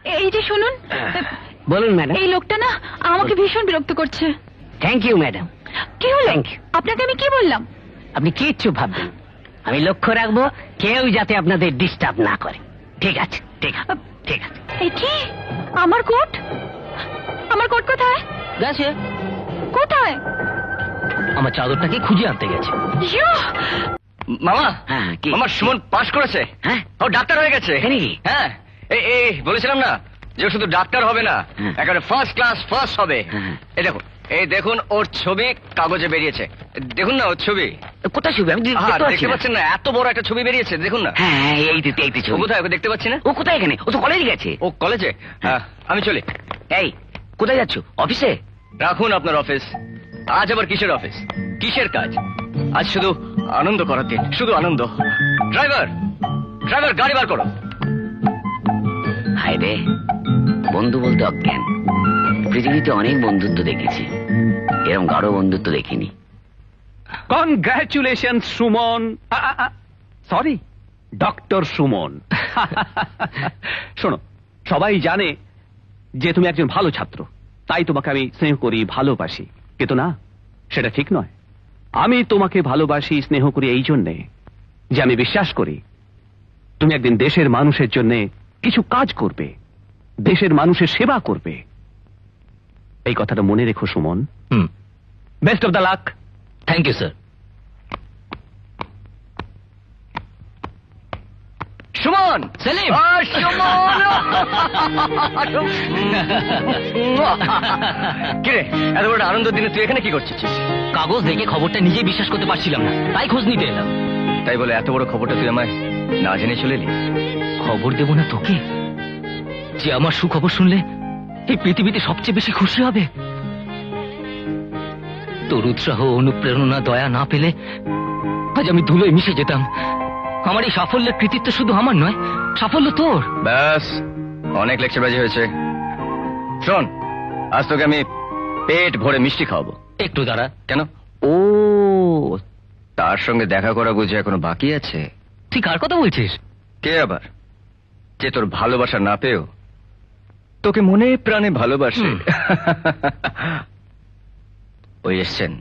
এই যে শুনুন। বলুন ম্যাডাম। এই লোকটা না আমাকে ভীষণ বিরক্ত করছে। Thank you madam. কি হলো? Thank you. আপনাকে আমি কি বললাম? আপনি কিচ্ছু ভাববেন, আমি লক্ষ্য রাখবো কেউ যাতে আপনাদের ডিস্টার্ব না করে। ঠিক আছে ঠিক আছে ঠিক আছে। এই কি? আমার কোট? আমার কোট কোথায়? গেছে। কোথায়? আমার চাদরটাকে খুঁজে আনতে গেছে। ইয়ো! মামা, হ্যাঁ কি? আমার সুমন পাশ করেছে। হ্যাঁ ও ডাক্তার হয়ে গেছে। তাই নাকি? হ্যাঁ, এই বলেছিলাম না যে ও শুধু ডাক্তার হবে না, হ্যাঁ। একেবারে ফার্স্ট ক্লাস ফার্স্ট হবে। হ্যাঁ। এই দেখুন ওর ছবি কাগজে বেরিয়েছে। দেখুন না ওর ছবি। কোথায় শুবে? আমি আহা, দেখতে পাচ্ছি দেখতে না। পাচ্ছেন না? এত বড় একটা ছবি বেরিয়েছে, দেখুন না। হ্যাঁ এই তো ও ছবি। কোথায়? ওকে দেখতে পাচ্ছি না। ও কোথায় এখানে? ও তো কলেজে গেছে। ও কলেজে? হ্যাঁ, আমি চলি। এই কোথায় যাচ্ছ? অফিসে? রাখুন আপনার অফিস। আজ আবার কিসের অফিস, কিসের কাজ? আজ শুধু আনন্দ করার দিন, শুধু আনন্দ। ড্রাইভার ড্রাইভার গাড়ি বার করো। হায় রে, বন্ধু বলতে অজ্ঞান। পৃথিবীতে অনেক বন্ধুত্ব দেখেছি, এরকম গাঢ় বন্ধুত্ব দেখিনি। Congratulation Suman. Sorry, doctor Suman. শোনো, সবাই জানে যে তুমি একজন ভালো ছাত্র, তাই তোমাকে আমি স্নেহ করি, ভালোবাসি। কিন্তু না, সেটা ঠিক নয়। আমি তোমাকে ভালোবাসি, স্নেহ করি এই জন্যে যে আমি বিশ্বাস করি তুমি একদিন দেশের মানুষের জন্য কিছু কাজ করবে, দেশের মানুষের সেবা করবে। এই কথাটা মনে রেখো Suman. Best of the luck. Thank you sir. Suman! Salim! Suman! কিরে, এত বড় আনন্দ দিনে তুই এখানে কি করছিস? কাগজ দেখে খবরটা নিজে বিশ্বাস করতে পারছিলাম না, তাই খোঁজ নিতে এলাম। তাই বলে এত বড় খবরটা তুই আমায় না জেনে চলে এলি? খবর দেব না তোকে, যে আমার সুখবর শুনলে এই পৃথিবীতে সবচেয়ে বেশি খুশি হবে। তোর উৎসাহ, অনুপ্রেরণা, দয়া না পেলে আজ আমি ধুলোয় মিশে যেতাম। আমার এই সাফল্যের কৃতিত্ব শুধু আমার নয়, সাফল্য তোর। ব্যাস, অনেক লেকচারবাজি হয়েছে। শোন, আজ তোকে আমি পেট ভরে মিষ্টি খাওয়াবো। একটু দাঁড়া। কেন? ও, তার সঙ্গে দেখা করা বুঝে এখনো বাকি আছে? তুই কার কথা বলছিস? কে আবার? যে তোর ভালোবাসা না পেয়েও তোকে মনে প্রাণে ভালোবাসে। ওই এসছেন।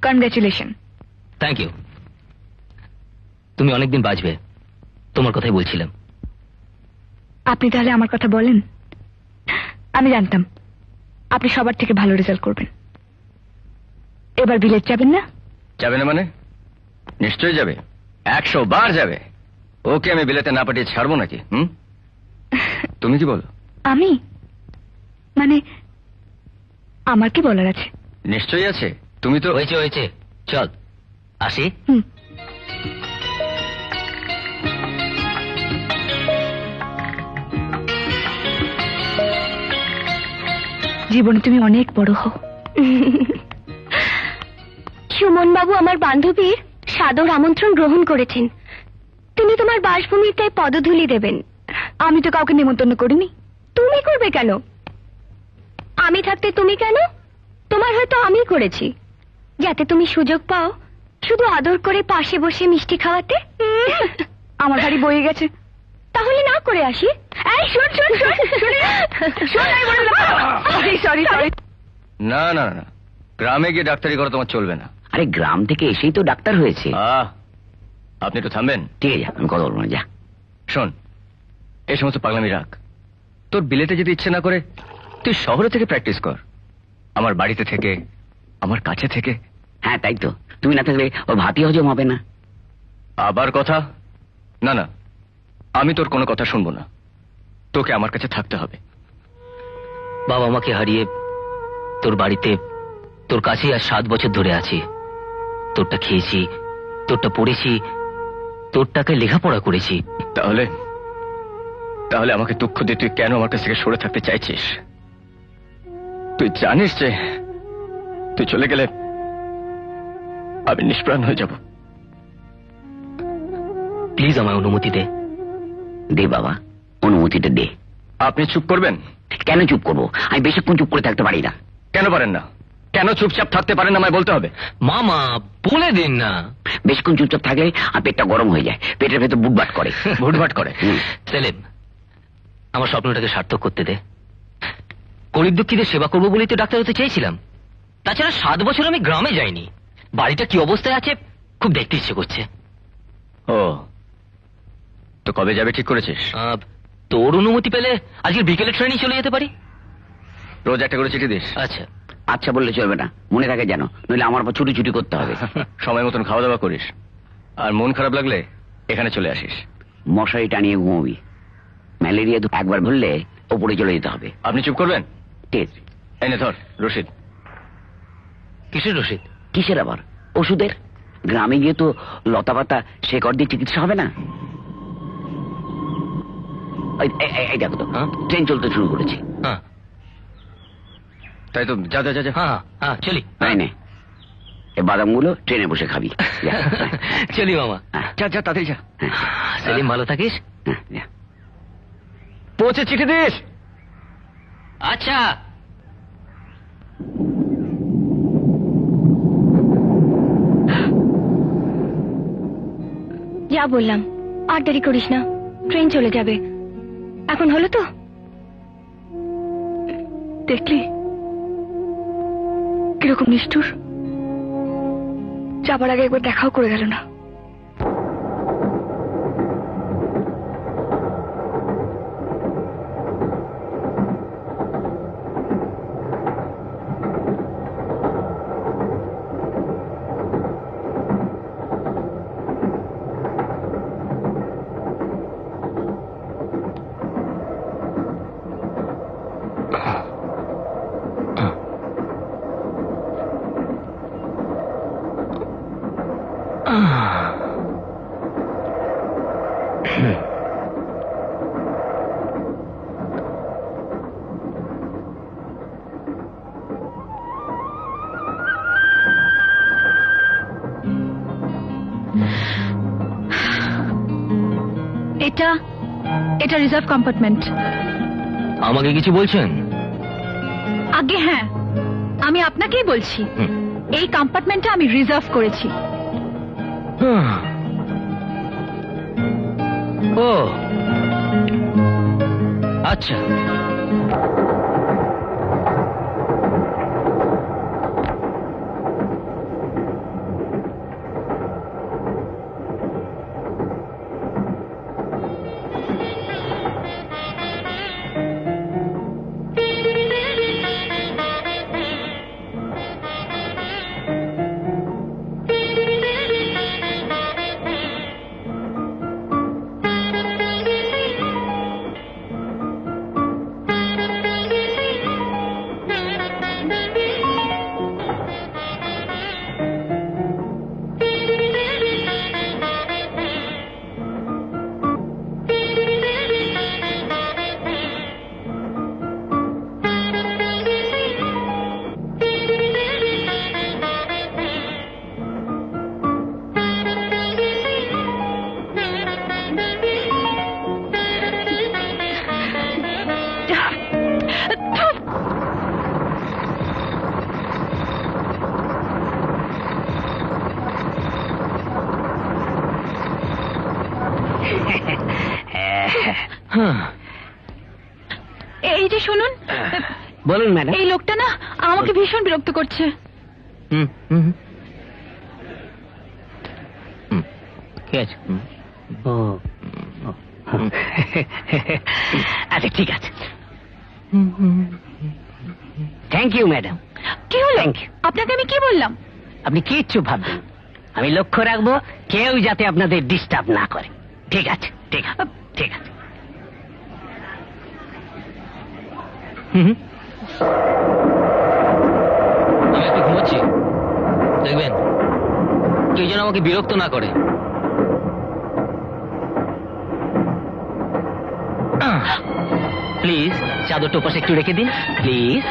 কনগ্রাচুলেশন। Thank you. তুমি অনেকদিন বাঁচবে, তোমার কথাই বলছিলাম। আপনি তাহলে আমার কথা বলেন? আমি জানতাম আপনি সবার থেকে ভালো রেজাল্ট করবেন। এবার বিলেত যাবেন না? যাবে না মানে? নিশ্চয়ই যাবে, 100 বার যাবে। ওকে আমি বিলেতে না পাঠিয়ে ছাড়বো নাকি? তুমি কি বলো? আমি মানে আমার কি বলার আছে? নিশ্চয়ই আছে, তুমি তো। হয়েছে হয়েছে, চল আসি। জীবনে তুমি অনেক বড় হও। সুমন বাবু আমার বান্ধবীর সাদর আমন্ত্রণ গ্রহণ করেছেন। তিনি তোমার বাসভূমিতে পদধূলি দেবেন। আমি তো কাউকে নিমন্ত্রণ করিনি। তুমি করবে কেন? আমি থাকতে তুমি কেন? তোমার হয়তো আমি করেছি, যাতে তুমি সুযোগ পাও শুধু আদর করে পাশে বসে মিষ্টি খাওয়াতে। আমার গাড়ি বয়ে গেছে, তাহলে না করে আসি। এই শোন শোন শোন সরি সরি। না না না, গ্রামে গিয়ে ডাক্তারি করা তোমার চলবে না। আরে গ্রাম থেকে এসেই তো ডাক্তার হয়েছে। আপনি একটু থামবেন? ঠিক আছে, আমি কথা বলবো না, যা। শোন, এই সমস্ত পাগলামি রাখ। তোর বিলেতে যেতে ইচ্ছে না করে তুই শহরে থেকে প্র্যাকটিস কর, আমার বাড়িতে থেকে, আমার কাছে থেকে। হ্যাঁ তাই তো, তুমি না থাকলে ওর ভাতই হজম হবে না। আবার কথা? না না, আমি তোর কোনো কথা শুনবো না, তোকে আমার কাছে থাকতে হবে। বাবা মাকে হারিয়ে তোর বাড়িতে, তোর কাছেই আজ 7 বছর ধরে আছি। তোরটা খেয়েছি, তোরটা পড়েছি, তোর টাকায় লেখাপড়া করেছি। তাহলে তাহলে আমাকে দুঃখ দিয়ে তুই কেন আমার কাছ থেকে সরে থাকতে চাইছিস? তুই জানিস যে তুই চলে গেলে আমি নিষ্প্রাণ হয়ে যাব। প্লিজ আমায় অনুমতি দে। দে বাবা, অনুমতিটা দে। আপনি চুপ করবেন? কেন চুপ করবো? আমি বেশিক্ষণ চুপ করে থাকতে পারি না। কেন পারেন না? কেন চুপচাপ থাকতে পারেন আমায় বলতে হবে। মামা বলে দিন না। বেশিক্ষণ চুপচাপ থাকলে আর পেটটা গরম হয়ে যায়, পেটের ভেতর বুটবাট করে। ভুটভাট করে। সেলিম, আমার স্বপ্নটাকে সার্থক করতে দে। গরিব দুঃখীদের সেবা করবো বলেই তো ডাক্তার হতে চেয়েছিলাম। তাছাড়া 7 বছর আমি গ্রামে যাইনি। বাড়িটা কি অবস্থায় আছে খুব দেখতে ইচ্ছে করছে। ও, তো কবে যাবে ঠিক করেছিস? তোর অনুমতি পেলে আজকে বিকেলে ট্রেনে চলে যেতে পারি। রোজ একটা করে চিঠি দিস? আচ্ছা। আচ্ছা বললে চলবে না, মনে থাকে যেন, নইলে আমার আবার ছুটি ছুটি করতে হবে। সময় মতন খাওয়া দাওয়া করিস, আর মন খারাপ লাগলে এখানে চলে আসিস। মশারি টানিয়ে ঘুমবি, ম্যালেরিয়া একবার ধরলে ওপরে চলে যেতে হবে। আপনি চুপ করবেন? ঠিক আছে। এনে ধর রশিদ। কিসের রশিদ? কিসের আবার? ওষুধের। গ্রামে গিয়ে তো লতা পাতা শেকড় দিয়ে চিকিৎসা হবে না। এই দেখো তো, হ্যাঁ? ট্রেন চলতে শুরু করেছে। হ্যাঁ তাই তো, যা যা যা যা। হ্যাঁ হ্যাঁ, চলি। তাই নে, এই বাদামগুলো ট্রেনে বসে খাবি। যা, চলি মামা। হ্যাঁ, যা যা তাড়াতাড়ি যা। সেলিম, ভালো থাকিস। হ্যাঁ, যা। পৌঁছে চিঠি দিস। আচ্ছা। যা বললাম, আর দেরি করিস না, ট্রেন চলে যাবে। এখন হলো তো? দেখলি কিরকম নিষ্ঠুর, যাবার আগে একবার দেখাও করে গেল না। এটা এটা রিজার্ভ কম্পার্টমেন্ট। আমাকে কিছু বলছেন? আগে হ্যাঁ, আমি আপনাকেই বলছি, হুম। এই কম্পার্টমেন্টটা আমি রিজার্ভ করেছি। ও আচ্ছা। এই যে শুনুন, বলুন ম্যাডাম। এই লোকটা না আমাকে ভীষণ বিরক্ত করছে। হুম হুম হুম, ঠিক আছে। আচ্ছা ঠিক আছে, থ্যাংক ইউ ম্যাডাম। কি হলো? Thank you. আপনাকে আমি কি বললাম? আপনি কিচ্ছু ভাববেন, আমি লক্ষ্য রাখবো কেউ যাতে আপনাদের ডিস্টার্ব না করে। ঠিক আছে ঠিক আছে ঠিক আছে। আমি একটু ঘুমোচ্ছি, দেখবেন কেউ যেন আমাকে বিরক্ত না করে। প্লিজ চাদরটা পাশে একটু রেখে দিন প্লিজ।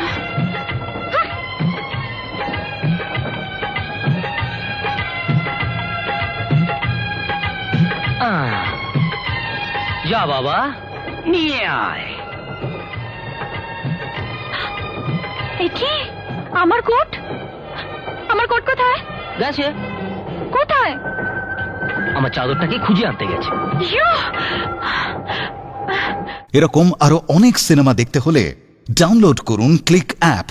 যা বাবা, নিয়ে আয়। এ কি আমার কোট? কোট কোথায়? গেছে, কোথায়? আমার চাদরটাকে খুঁজে আনতে গেছে। ইয়ো! এরকম আরো অনেক সিনেমা দেখতে হলে ডাউনলোড করুন ক্লিক অ্যাপ।